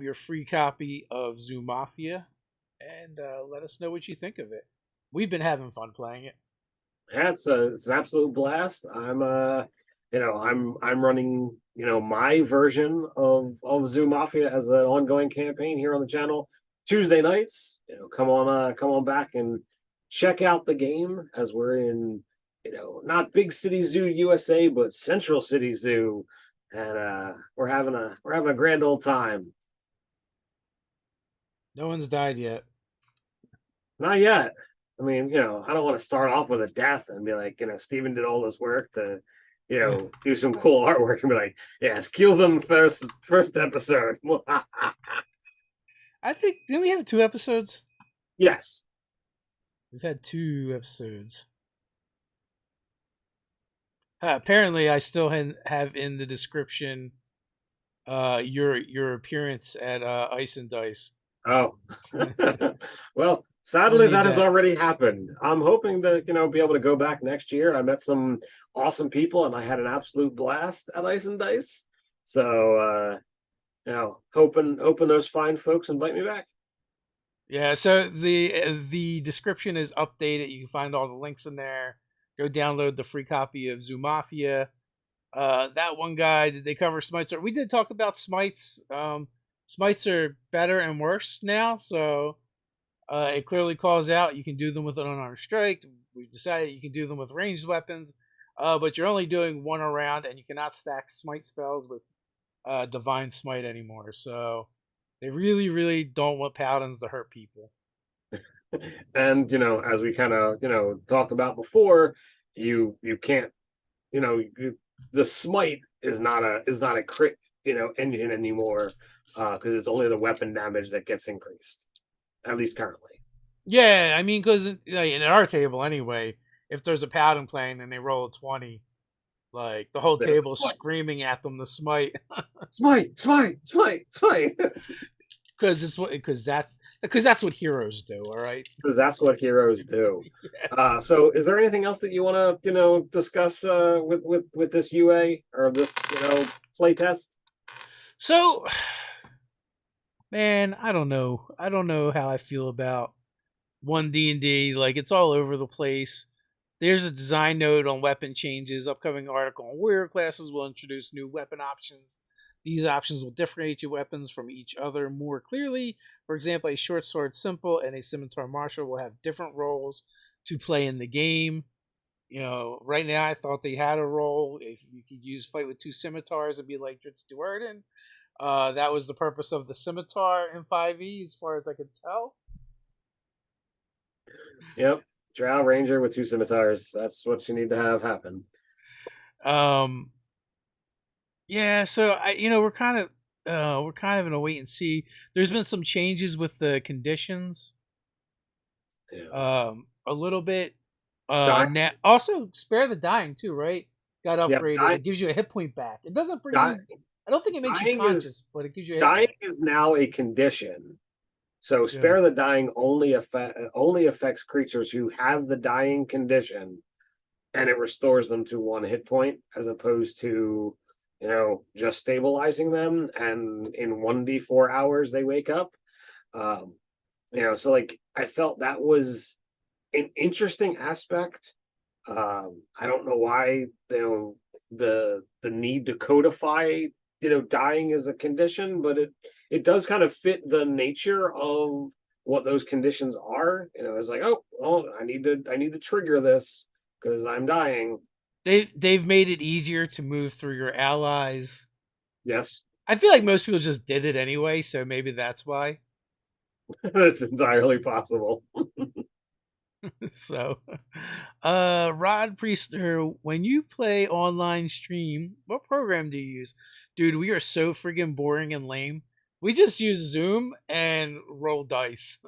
your free copy of Zoo Mafia and let us know what you think of it. We've been having fun playing it. Yeah, it's an absolute blast. I'm running my version of Zoo Mafia as an ongoing campaign here on the channel Tuesday nights. Come on back and check out the game as we're in not Big City Zoo USA but Central City Zoo, and we're having a grand old time. No one's died yet. Not yet. I mean, I don't want to start off with a death and be like, Steven did all this work to, do some cool artwork and be like, yes, kills him first episode. I think didn't we have 2 episodes? Yes. We've had 2 episodes. Apparently, I still have in the description your appearance at Ice and Dice. Oh. Well, sadly that has that. already happened. I'm hoping to, be able to go back next year. I met some awesome people and I had an absolute blast at Ice and Dice. So hoping those fine folks invite me back. Yeah, so the description is updated. You can find all the links in there. Go download the free copy of Zoo Mafia. That one guy, did they cover Smites? We did talk about Smites. Smites are better and worse now, so it clearly calls out you can do them with an unarmed strike. We've decided you can do them with ranged weapons, but you're only doing one around, and you cannot stack Smite spells with Divine Smite anymore. So they really, really don't want paladins to hurt people. And as we kind of talked about before, you can't the Smite is not a crit engine anymore, because it's only the weapon damage that gets increased, at least currently. Yeah, I mean, because in our table anyway, if there's a paladin playing and they roll a 20, like the whole There's table is Smite. screaming at them to smite. Smite, smite, smite, smite. Because that's what heroes do. All right. Because that's what heroes do. Yeah. So, is there anything else that you want to discuss with this UA or this playtest? So, man, I don't know. I don't know how I feel about 1D&D. Like, it's all over the place. There's a design note on weapon changes. Upcoming article on warrior classes will introduce new weapon options. These options will differentiate your weapons from each other more clearly. For example, a short sword simple and a scimitar martial will have different roles to play in the game. Right now I thought they had a role. If you could use fight with 2 scimitars and be like Dritz Duerden. That was the purpose of the scimitar in 5e, as far as I could tell. Yep. Drow Ranger with 2 scimitars. That's what you need to have happen. Yeah, so we're kind of in a wait and see. There's been some changes with the conditions. Yeah. A little bit. Now, also spare the dying too, right? Got upgraded. Yep, it gives you a hit point back. It doesn't bring you, I don't think it makes you conscious, but it gives you a hit dying point. Is now a condition. So spare the dying only affects creatures who have the dying condition, and it restores them to 1 hit point, as opposed to just stabilizing them, and in 1d4 hours they wake up. So like I felt that was an interesting aspect. I don't know why the need to codify dying as a condition, but it does kind of fit the nature of what those conditions are. It's like, oh, well, I need to trigger this because I'm dying. they've made it easier to move through your allies. Yes, I feel like most people just did it anyway, so maybe that's why. that's entirely possible. So, Rod Priester, when you play online stream, what program do you use? Dude, we are so friggin' boring and lame. We just use Zoom and roll dice.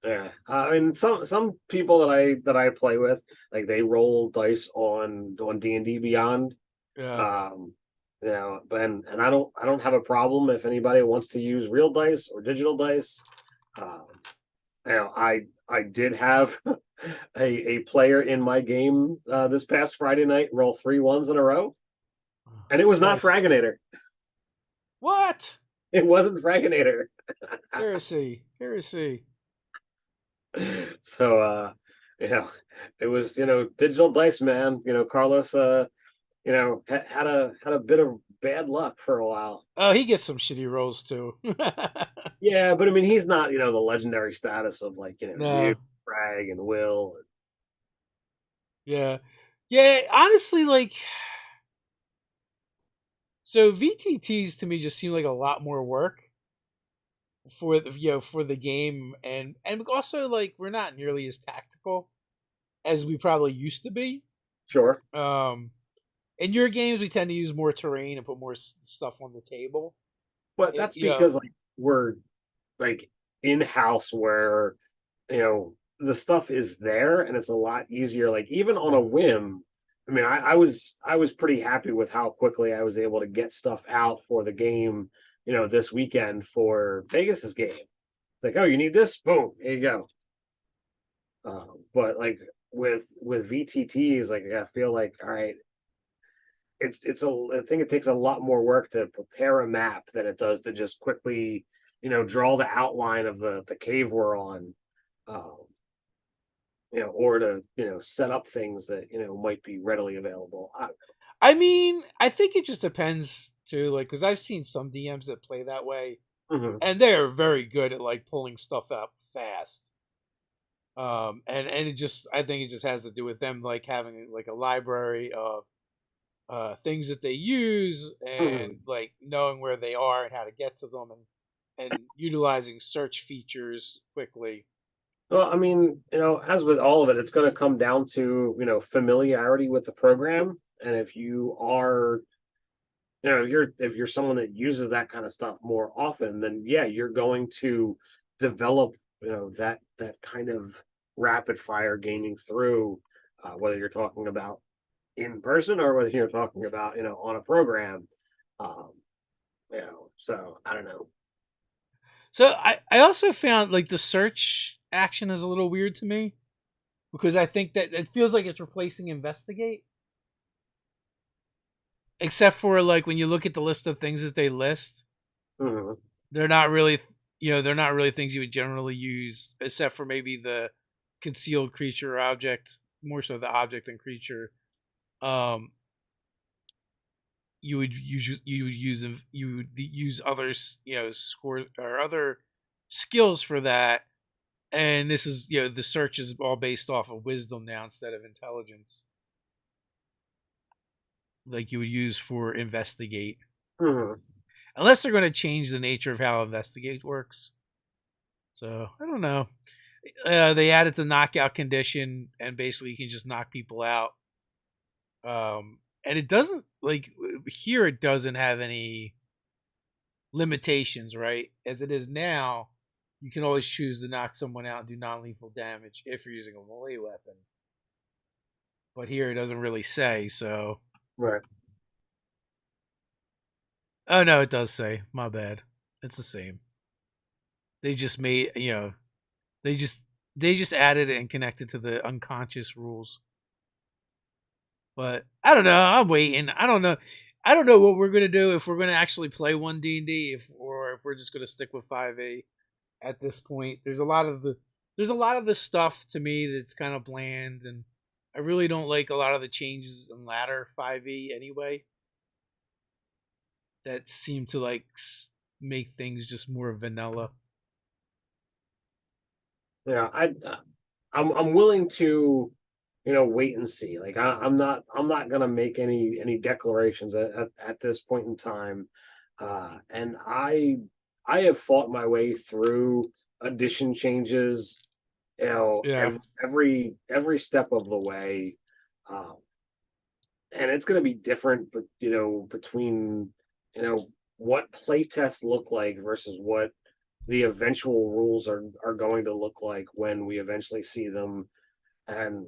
Yeah, I mean, some people that I play with, like they roll dice on D&D Beyond. Yeah. Um, and I don't have a problem if anybody wants to use real dice or digital dice. Um, I did have a player in my game this past Friday night roll 3 1s in a row, and it was not Nice. Fragginator. What? It wasn't Fragginator. Heresy. Heresy. So you know, it was digital dice man. Carlos had a bit of bad luck for a while. Oh, he gets some shitty rolls too. Yeah, but I mean, he's not the legendary status of like you, No. Frag, and Will. Yeah. Yeah, honestly, like, so VTTs to me just seem like a lot more work for for the game, and also like we're not nearly as tactical as we probably used to be. Sure. Um, in your games, we tend to use more terrain and put more stuff on the table. But It, that's because like we're like in house where the stuff is there and it's a lot easier. Like even on a whim, I mean, I was pretty happy with how quickly I was able to get stuff out for the game. This weekend for Vegas's game. It's like, oh, you need this? Boom, here you go. But like with VTTs, like I feel like, all right, I think it takes a lot more work to prepare a map than it does to just quickly draw the outline of the cave we're on, um, or to set up things that might be readily available. I mean, I think it just depends too, like because I've seen some DMs that play that way, Mhm. and they're very good at like pulling stuff up fast. And it just I think it just has to do with them like having like a library of things that they use and Mhm. like knowing where they are and how to get to them and utilizing search features quickly. Well, I mean, as with all of it, it's going to come down to familiarity with the program, and if you are if you're someone that uses that kind of stuff more often, then yeah, you're going to develop that kind of rapid fire gaming through, whether you're talking about in person or whether you're talking about on a program. um so I don't know. So I also found like the search action is a little weird to me because I think that it feels like it's replacing investigate, except for like when you look at the list of things that they list, Mhm. they're not really they're not really things you would generally use except for maybe the concealed creature or object, more so the object and creature. um you would use others score or other skills for that, and this is the search is all based off of wisdom now instead of intelligence, like you would use for investigate, Mhm. unless they're going to change the nature of how investigate works. So I don't know. They added the knockout condition, and basically you can just knock people out. And it doesn't like here. It doesn't have any limitations, right? As it is now, you can always choose to knock someone out and do non-lethal damage if you're using a melee weapon. But here it doesn't really say. So, Right. oh no, it does say. My bad. It's the same. They just made they just they just added it and connected to the unconscious rules. But I don't know. I'm waiting. I don't know. I don't know what we're gonna do if we're gonna actually play one D&D, or if we're just gonna stick with 5e at this point. There's a lot of the stuff to me that's kind of bland, and I really don't like a lot of the changes in latter 5e anyway. That seem to like make things just more vanilla. Yeah, I'm willing to wait and see. Like I'm not gonna make any declarations at this point in time. And I have fought my way through addition changes, Yeah. every step of the way. Um, and it's going to be different, but between what playtests look like versus what the eventual rules are going to look like when we eventually see them. And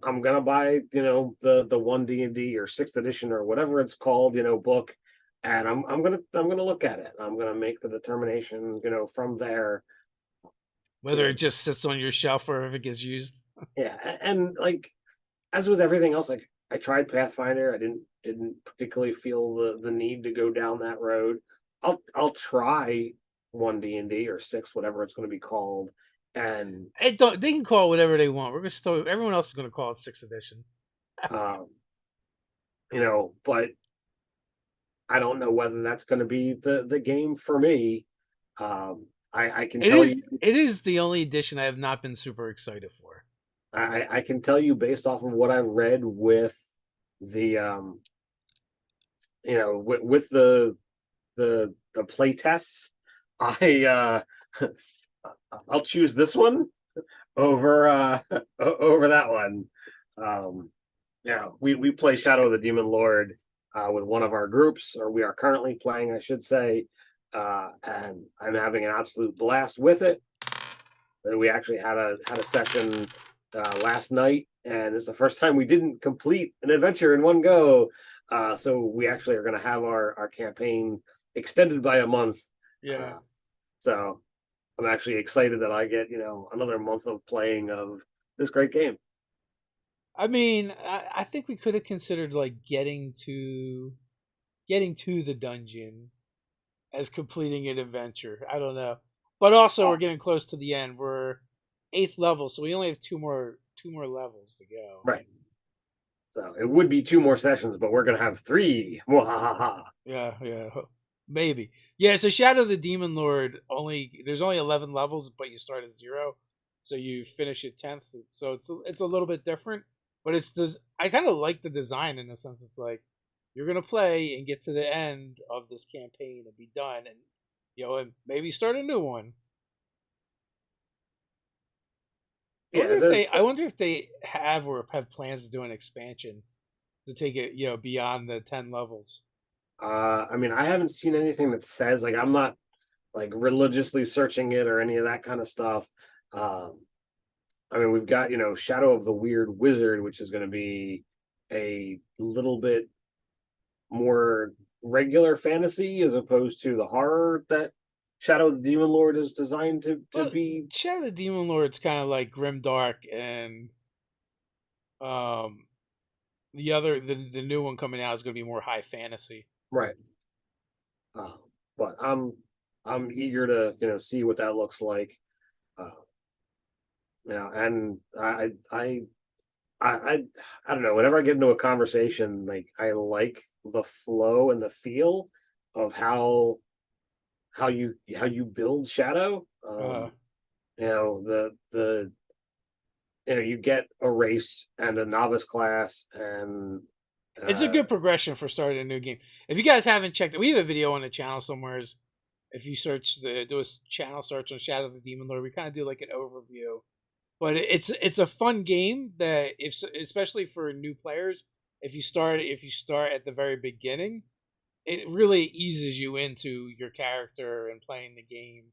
I'm gonna buy the one D&D or sixth edition or whatever it's called book, and I'm gonna look at it. I'm gonna make the determination from there. Whether it just sits on your shelf or if it gets used. Yeah, and like as with everything else, like I tried Pathfinder. I didn't particularly feel the need to go down that road. I'll try one D&D or six, whatever it's going to be called, and They can call it whatever they want. We're gonna still everyone else is gonna call it sixth edition. um, but I don't know whether that's going to be the game for me. I can It tell is you, it is the only edition I have not been super excited for. I can tell you based off of what I read with the with the play tests, I I'll choose this one over over that one. Um, yeah, we play Shadow of the Demon Lord with one of our groups, or we are currently playing, I should say, and I'm having an absolute blast with it. We actually had a session last night, and it's the first time we didn't complete an adventure in one go. So we actually are going to have our campaign extended by a month. Yeah. Uh, so I'm actually excited that I get another month of playing of this great game. I mean, I think we could have considered like getting to the dungeon as completing an adventure. I don't know. But also we're getting close to the end. We're eighth level, so we only have two more levels to go. Right. So it would be two more sessions, but we're gonna have three. Mwahaha. Yeah, yeah. Maybe. Yeah, so Shadow of the Demon Lord there's only 11 levels, but you start at 0. So you finish at 10th. So it's a little bit different, but I kind of like the design in the sense it's like you're going to play and get to the end of this campaign and be done and and maybe start a new one. Yeah, there's. I wonder if they have or have plans to do an expansion to take it, beyond the 10 levels. I mean, I haven't seen anything that says like I'm not like religiously searching it or any of that kind of stuff. Um, I mean, we've got Shadow of the Weird Wizard, which is going to be a little bit more regular fantasy as opposed to the horror that Shadow of the Demon Lord is designed to Well, be. Shadow of the Demon Lord's kind of like grim dark, and um, the new one coming out is going to be more high fantasy. Right. Uh, but I'm eager to see what that looks like. Uh, and I I don't know. Whenever I get into a conversation, like I like the flow and the feel of how you build Shadow. Uh, The you get a race and a novice class and it's a uh good progression for starting a new game. If you guys haven't checked it, we have a video on the channel somewhere. If you do a channel search on Shadow of the Demon Lord, we kind of do like an overview. But it's a fun game that if especially for new players, if you start at the very beginning, it really eases you into your character and playing the game,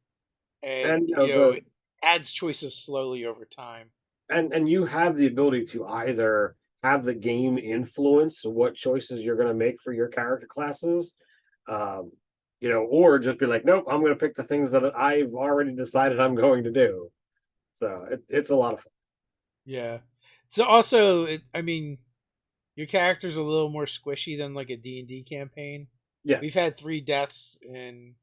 and and it adds choices slowly over time. and you have the ability to either have the game influence what choices you're going to make for your character classes, um, or just be like, nope, I'm going to pick the things that I've already decided I'm going to do. So it's a lot of fun. Yeah. So also, I mean, your character's a little more squishy than like a D&D campaign. We've Yes, had 3 deaths in,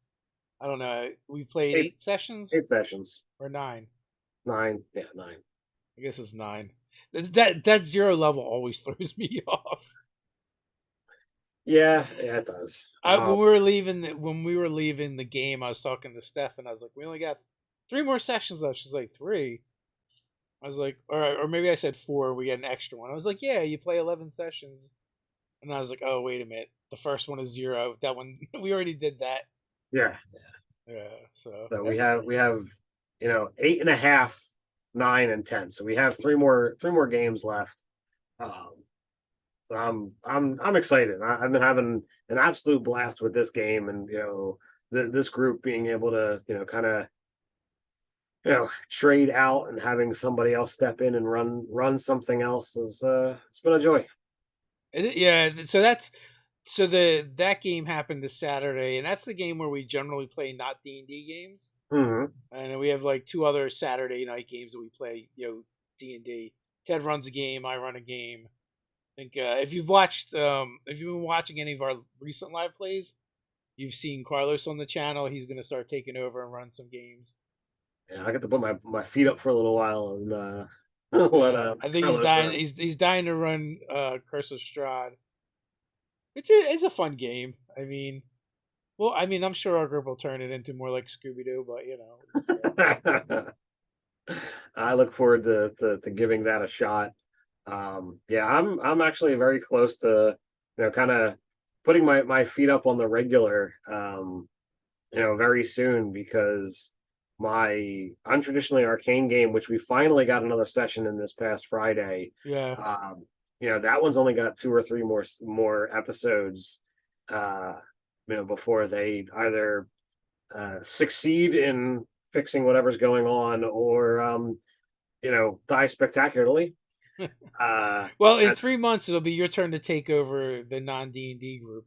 I don't know, we played eight 8 sessions eight sessions, or 9. nine, yeah, nine. I guess it's 9. That 0 level always throws me off. Yeah, yeah, it does. When we were leaving the game, I was talking to Steph and I was like, "We only got 3 more sessions left." She's like, 3. I was like, or maybe I said 4. We get an extra one. I was like, yeah, you play 11 sessions. And I was like, oh, wait a minute. The first one is 0. That one, we already did that. Yeah. Yeah. So So that's, we have 8.5, 9, and 10. So we have three more games left. Um, so I'm excited. I've been having an absolute blast with this game, and this group being able to kind of trade out and having somebody else step in and run something else is it's been a joy. yeah. So that game happened this Saturday, and that's the game where we generally play not D&D games. Hmm. And then we have like 2 other Saturday night games that we play, D&D. Ted runs a game, I run a game. I think if you've been watching any of our recent live plays, you've seen Carlos on the channel. He's going to start taking over and run some games. Yeah, I got to put my feet up for a little while and let Yeah, I think he's Carlos dying. run. He's dying to run Curse of Strahd, which is a fun game. I'm sure our group will turn it into more like Scooby Doo, but I look forward to giving that a shot. Yeah, I'm actually very close to kind of putting my feet up on the regular very soon, because my untraditionally arcane game, which we finally got another session in this past Friday, yeah. that one's only got 2 or 3 more episodes, uh, before they either succeed in fixing whatever's going on, or die spectacularly. Well, in And, 3 months, it'll be your turn to take over the non D&D group.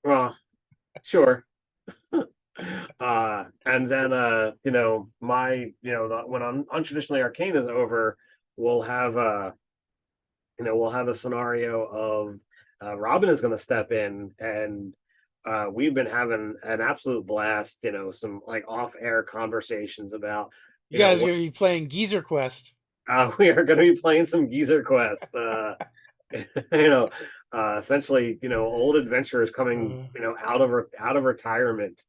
well, sure. And then my when untraditionally arcane is over, we'll have we'll have a scenario of Robin is going to step in, and we've been having an absolute blast. Some like off-air conversations about You guys are what going to be playing Geezer Quest. we are going to be playing some Geezer Quest. You know, essentially, old adventurers coming out of retirement.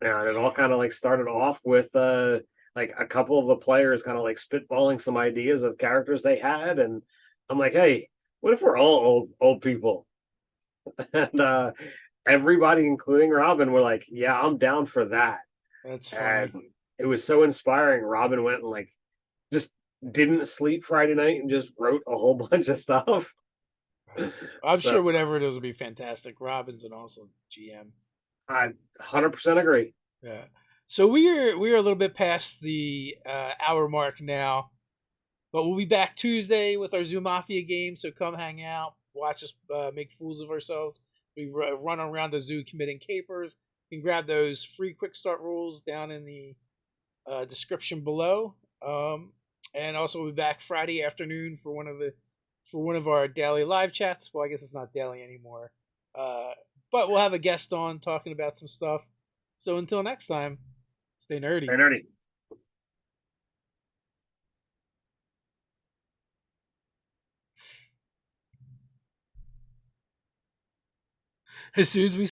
Yeah, it all kind of like started off with like a couple of the players kind of like spitballing some ideas of characters they had, and I'm like, hey, what if we're all old people? And everybody, including Robin, were like, yeah, I'm down for that. That's And funny. it was so inspiring. Robin went and like just didn't sleep Friday night and just wrote a whole bunch of stuff. I'm So sure whatever it is will be fantastic. Robin's an awesome GM. I 100% agree. Yeah. So we are a little bit past the hour mark now, but we'll be back Tuesday with our Zoo Mafia game. So come hang out, watch us make fools of ourselves. We run around the zoo committing capers. You can grab those free quick start rules down in the description below. And also we'll be back Friday afternoon for one of our daily live chats. Well, I guess it's not daily anymore. But we'll have a guest on talking about some stuff. So until next time, stay nerdy. Hey, nerdy. As soon as we